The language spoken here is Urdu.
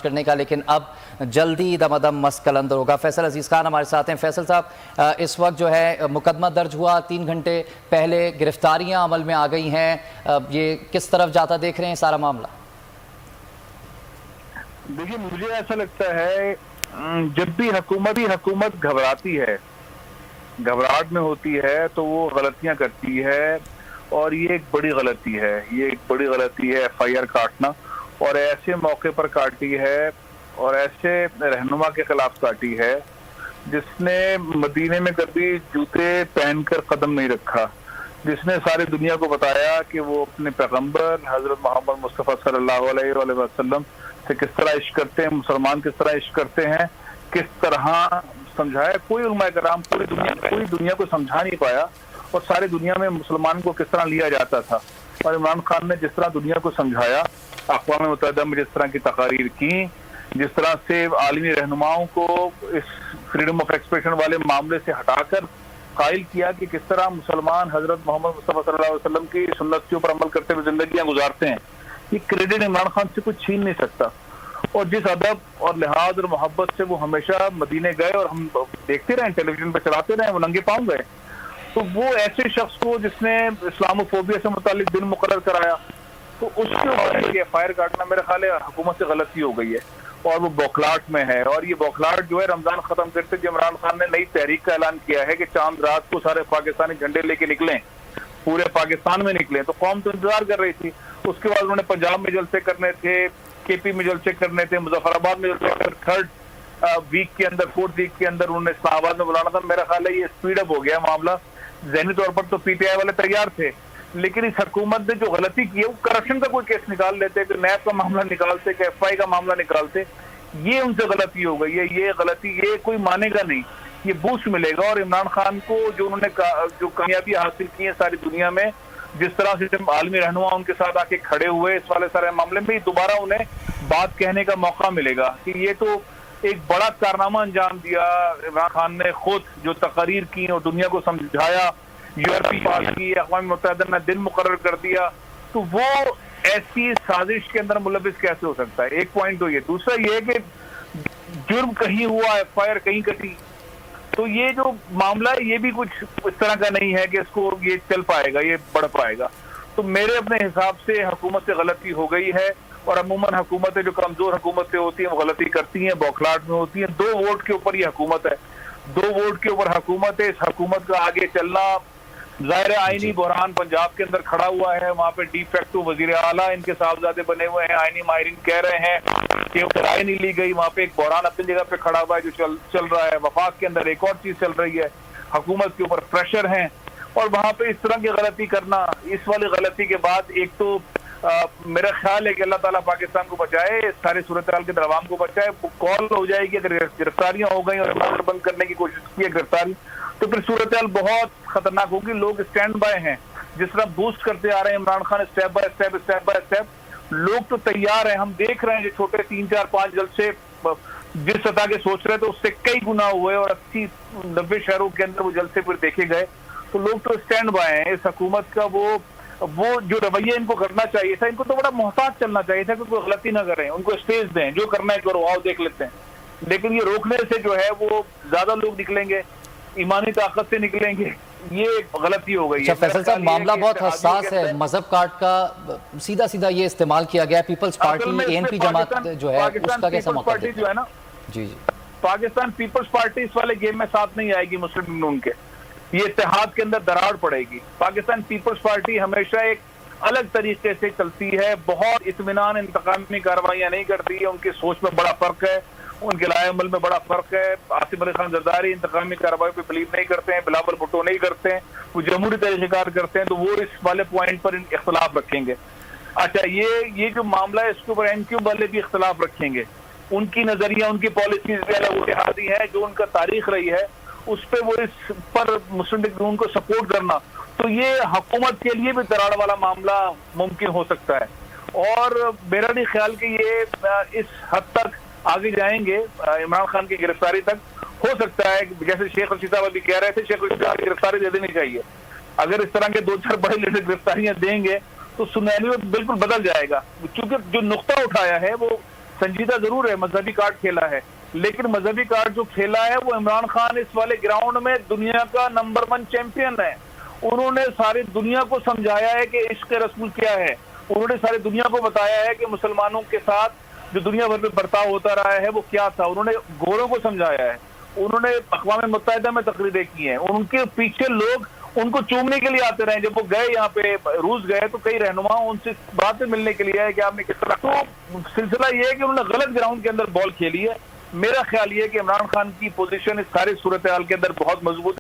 کرنے کا، لیکن اب جلدی دم مس کلندر ہوگا۔ فیصل عزیز خان ہمارے ساتھ ہیں۔ فیصل صاحب، اس وقت جو ہے مقدمہ درج ہوا 3 گھنٹے پہلے، گرفتاریاں عمل میں آ گئی ہیں، یہ کس طرف جاتا دیکھ رہے ہیں سارا معاملہ؟ دیکھیے، مجھے ایسا لگتا ہے جب بھی حکومت گھبراتی ہے، گھبراہٹ میں ہوتی ہے تو وہ غلطیاں کرتی ہے، اور یہ ایک بڑی غلطی ہے ایف آئی آر کاٹنا، اور ایسے موقع پر کاٹی ہے اور ایسے رہنما کے خلاف کاٹی ہے جس نے مدینے میں کبھی جوتے پہن کر قدم نہیں رکھا، جس نے ساری دنیا کو بتایا کہ وہ اپنے پیغمبر حضرت محمد مصطفیٰ صلی اللہ علیہ وآلہ وسلم سے کس طرح عشق کرتے ہیں، مسلمان کس طرح عشق کرتے ہیں، کس طرح سمجھایا۔ کوئی علماء کرام پوری دنیا کو سمجھا نہیں پایا، اور ساری دنیا میں مسلمان کو کس طرح لیا جاتا تھا، اور عمران خان نے جس طرح دنیا کو سمجھایا، اقوام متحدہ میں جس طرح کی تقاریر کی، جس طرح سے عالمی رہنماؤں کو اس فریڈم آف ایکسپریشن والے معاملے سے ہٹا کر قائل کیا کہ کس طرح مسلمان حضرت محمد مصطفیٰ صلی اللہ علیہ وسلم کی سنت کے اوپر عمل کرتے ہوئے زندگیاں گزارتے ہیں، یہ کریڈٹ عمران خان سے کوئی چھین نہیں سکتا۔ اور جس ادب اور لحاظ اور محبت سے وہ ہمیشہ مدینے گئے، اور ہم دیکھتے رہے ٹیلی ویژن پہ چلاتے رہے، وہ ننگے پاؤں گئے، تو وہ ایسے شخص کو جس نے اسلام و فوبیا سے متعلق دن مقرر کرایا، تو اس کے اوپر ایف آئی آر کاٹنا میرے خیال ہے حکومت سے غلطی ہو گئی ہے، اور وہ بوکھلاہٹ میں ہے۔ اور یہ بوکھلاہٹ جو ہے رمضان ختم کرتے جو عمران خان نے نئی تحریک کا اعلان کیا ہے کہ چاند رات کو سارے پاکستانی جھنڈے لے کے نکلیں، پورے پاکستان میں نکلیں، تو قوم تو انتظار کر رہی تھی۔ اس کے بعد انہوں نے پنجاب میں جلسے کرنے تھے، کے پی میں جلسے کرنے تھے، مظفر آباد میں جلسے کرنے تھے، فورتھ ویک کے اندر انہوں نے اسلام آباد میں بلانا تھا۔ میرا خیال ہے یہ اسپیڈ اپ ہو گیا معاملہ۔ ذہنی طور پر تو پی ٹی آئی والے تیار تھے، لیکن اس حکومت نے جو غلطی کی ہے، وہ کرپشن کا کوئی کیس نکال لیتے کہ نیب کا معاملہ نکالتے کہ ایف آئی کا معاملہ نکالتے، یہ ان سے غلطی ہو گئی ہے۔ یہ غلطی یہ کوئی مانے گا نہیں، یہ بوسٹ ملے گا۔ اور عمران خان کو جو انہوں نے جو کامیابی حاصل کی ہے ساری دنیا میں، جس طرح سے عالمی رہنما ان کے ساتھ آ کے کھڑے ہوئے اس والے سارے معاملے میں، دوبارہ انہیں بات کہنے کا موقع ملے گا کہ یہ تو ایک بڑا کارنامہ انجام دیا عمران خان نے، خود جو تقاریر کی اور دنیا کو سمجھایا، یورپی پاس کی، اقوام متحدہ نے دن مقرر کر دیا، تو وہ ایسی سازش کے اندر ملوث کیسے ہو سکتا ہے؟ ایک پوائنٹ تو یہ۔ دوسرا یہ ہے کہ جرم کہیں ہوا، ایف آئی آر کہیں کٹی، تو یہ جو معاملہ ہے یہ بھی کچھ اس طرح کا نہیں ہے کہ اس کو یہ چل پائے گا، یہ بڑھ پائے گا۔ تو میرے اپنے حساب سے حکومت سے غلطی ہو گئی ہے، اور عموماً حکومتیں جو کمزور حکومتیں ہوتی ہیں وہ غلطی کرتی ہیں، بوکھلاہٹ میں ہوتی ہیں۔ 2 ووٹ کے اوپر یہ حکومت ہے، 2 ووٹ کے اوپر حکومت ہے۔ اس حکومت کا آگے چلنا ظاہر آئینی بحران پنجاب کے اندر کھڑا ہوا ہے، وہاں پہ ڈی فیکٹو وزیر اعلیٰ ان کے صاحبزادے بنے ہوئے ہیں، آئینی ماہرین کہہ رہے ہیں کہ وہ رائے نہیں لی گئی، وہاں پہ ایک بحران اپنی جگہ پہ کھڑا ہوا ہے جو چل رہا ہے۔ وفاق کے اندر ایک اور چیز چل رہی ہے، حکومت کے اوپر پریشر ہیں، اور وہاں پہ اس طرح کی غلطی کرنا، اس والی غلطی کے بعد ایک تو میرا خیال ہے کہ اللہ تعالیٰ پاکستان کو بچائے، ساری صورتحال کے عوام کو بچائے۔ کال ہو جائے گی اگر گرفتاریاں ہو گئیں اور بند کرنے کی کوشش کی ہے گرفتاری، تو پھر صورتحال بہت خطرناک ہوگی۔ لوگ اسٹینڈ بائی ہیں، جس طرح بوسٹ کرتے آ رہے ہیں Imran Khan step by step, لوگ تو تیار ہیں۔ ہم دیکھ رہے ہیں جو چھوٹے 3 4 5 جلسے جس سطح کے سوچ رہے تو اس سے کئی گنا ہوئے، اور 80 90 شہروں کے اندر وہ جلسے پھر دیکھے گئے، تو لوگ تو اسٹینڈ بائی ہیں۔ اس حکومت کا وہ جو رویہ ان کو کرنا چاہیے تھا، ان کو تو بڑا محتاط چلنا چاہیے تھا کہ کوئی غلطی نہ کریں، ان کو اسپیس دیں، جو کرنا ہے کرو، آؤ دیکھ لیتے ہیں۔ لیکن یہ روکنے سے جو ہے وہ زیادہ لوگ نکلیں گے، ایمانی طاقت سے نکلیں گے، یہ غلطی ہو گئی ہے۔ فیصل صاحب، معاملہ بہت حساس ہے، مذہب کارڈ کا سیدھا یہ استعمال کیا گیا۔ پیپلز پارٹی اے این پی جماعت جو ہے اس کا کیسا موقع دیتے ہیں؟ جی پاکستان پیپلز پارٹی اس والے گیم میں ساتھ نہیں آئے گی مسلم نون کے، یہ اتحاد کے اندر دراڑ پڑے گی۔ پاکستان پیپلز پارٹی ہمیشہ ایک الگ طریقے سے چلتی ہے، بہت اطمینان انتقامی کارروائیاں نہیں کرتی ہے، ان کی سوچ میں بڑا فرق ہے، ان کے لائے عمل میں بڑا فرق ہے۔ آصف علی خان زرداری انتقامی کارروائی پہ بلیو نہیں کرتے ہیں، بلاول بھٹو نہیں کرتے ہیں، وہ جمہوری طریقہ کار کرتے ہیں، تو وہ اس والے پوائنٹ پر اختلاف رکھیں گے۔ اچھا، یہ جو معاملہ ہے اس کے اوپر این کیو والے بھی اختلاف رکھیں گے، ان کی نظریہ، ان کی پالیسیز بھی الگ اتحادی ہے، جو ان کا تاریخ رہی ہے اس پہ وہ اس پر مسلم لیگ نون کو سپورٹ کرنا، تو یہ حکومت کے لیے بھی دراڑ والا معاملہ ممکن ہو سکتا ہے۔ اور میرا نہیں خیال کہ یہ اس حد تک آگے جائیں گے عمران خان کی گرفتاری تک۔ ہو سکتا ہے جیسے شیخ رشید صاحب ابھی کہہ رہے تھے، شیخ رشید صاحب کی گرفتاری دے دینی چاہیے۔ اگر اس طرح کے 2 4 بڑے لیڈر گرفتاریاں دیں گے تو سنینریو بالکل بدل جائے گا، کیونکہ جو نقطہ اٹھایا ہے وہ سنجیدہ ضرور ہے، مذہبی کارڈ کھیلا ہے، لیکن مذہبی کارڈ جو کھیلا ہے وہ عمران خان اس والے گراؤنڈ میں دنیا کا نمبر 1 چیمپئن ہے۔ انہوں نے ساری دنیا کو سمجھایا ہے کہ عشق رسول کیا ہے، انہوں نے ساری دنیا کو بتایا ہے کہ مسلمانوں کے ساتھ جو دنیا بھر میں برتاؤ ہوتا رہا ہے وہ کیا تھا، انہوں نے گوروں کو سمجھایا ہے، انہوں نے اقوام متحدہ میں تقریریں کی ہیں، ان کے پیچھے لوگ ان کو چومنے کے لیے آتے رہے۔ جب وہ گئے یہاں پہ روس گئے تو کئی رہنما ان سے بات ملنے کے لیے آئے کہ آپ نے کس طرح، تو سلسلہ یہ ہے کہ انہوں نے غلط گراؤنڈ کے اندر بال کھیلی ہے۔ میرا خیال یہ ہے کہ عمران خان کی پوزیشن اس ساری صورتحال کے اندر بہت مضبوط ہے۔